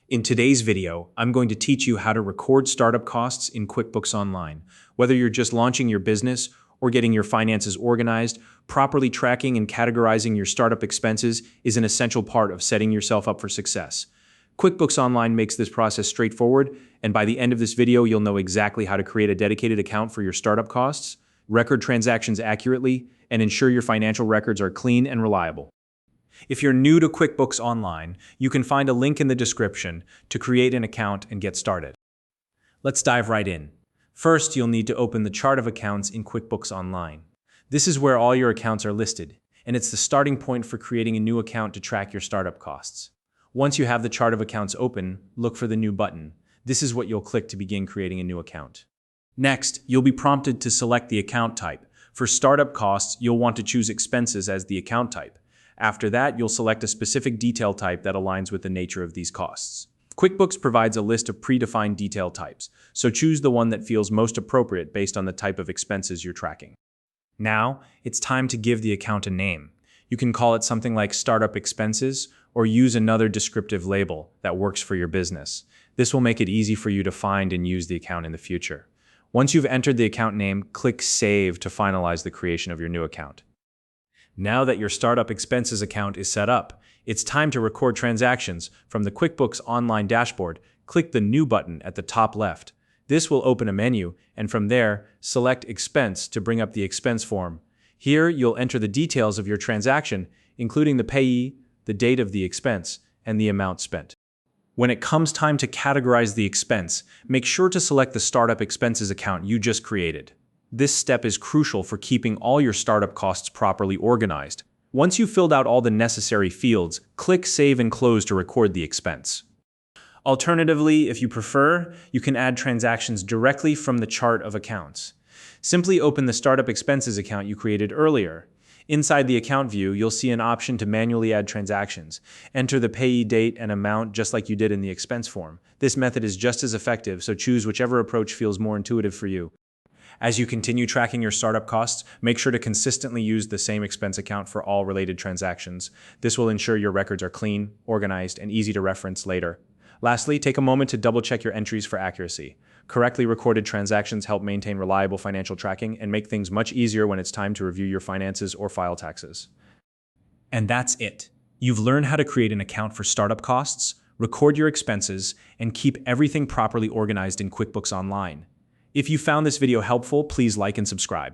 In today's video, I'm going to teach you how to record startup costs in QuickBooks Online. Whether you're just launching your business or getting your finances organized, properly tracking and categorizing your startup expenses is an essential part of setting yourself up for success. QuickBooks Online makes this process straightforward, and by the end of this video, you'll know exactly how to create a dedicated account for your startup costs, record transactions accurately, and ensure your financial records are clean and reliable. If you're new to QuickBooks Online, you can find a link in the description to create an account and get started. Let's dive right in. First, you'll need to open the chart of accounts in QuickBooks Online. This is where all your accounts are listed, and it's the starting point for creating a new account to track your startup costs. Once you have the chart of accounts open, look for the New button. This is what you'll click to begin creating a new account. Next, you'll be prompted to select the account type. For startup costs, you'll want to choose expenses as the account type. After that, you'll select a specific detail type that aligns with the nature of these costs. QuickBooks provides a list of predefined detail types, so choose the one that feels most appropriate based on the type of expenses you're tracking. Now, it's time to give the account a name. You can call it something like Startup Expenses or use another descriptive label that works for your business. This will make it easy for you to find and use the account in the future. Once you've entered the account name, click Save to finalize the creation of your new account. Now that your Startup Expenses account is set up, it's time to record transactions. From the QuickBooks Online dashboard, click the New button at the top left. This will open a menu, and from there, select Expense to bring up the expense form. Here, you'll enter the details of your transaction, including the payee, the date of the expense, and the amount spent. When it comes time to categorize the expense, make sure to select the Startup Expenses account you just created. This step is crucial for keeping all your startup costs properly organized. Once you've filled out all the necessary fields, click Save and Close to record the expense. Alternatively, if you prefer, you can add transactions directly from the chart of accounts. Simply open the Startup Expenses account you created earlier. Inside the account view, you'll see an option to manually add transactions. Enter the payee date and amount just like you did in the expense form. This method is just as effective, so choose whichever approach feels more intuitive for you. As you continue tracking your startup costs, make sure to consistently use the same expense account for all related transactions. This will ensure your records are clean, organized, and easy to reference later. Lastly, take a moment to double-check your entries for accuracy. Correctly recorded transactions help maintain reliable financial tracking and make things much easier when it's time to review your finances or file taxes. And that's it. You've learned how to create an account for startup costs, record your expenses, and keep everything properly organized in QuickBooks Online. If you found this video helpful, please like and subscribe.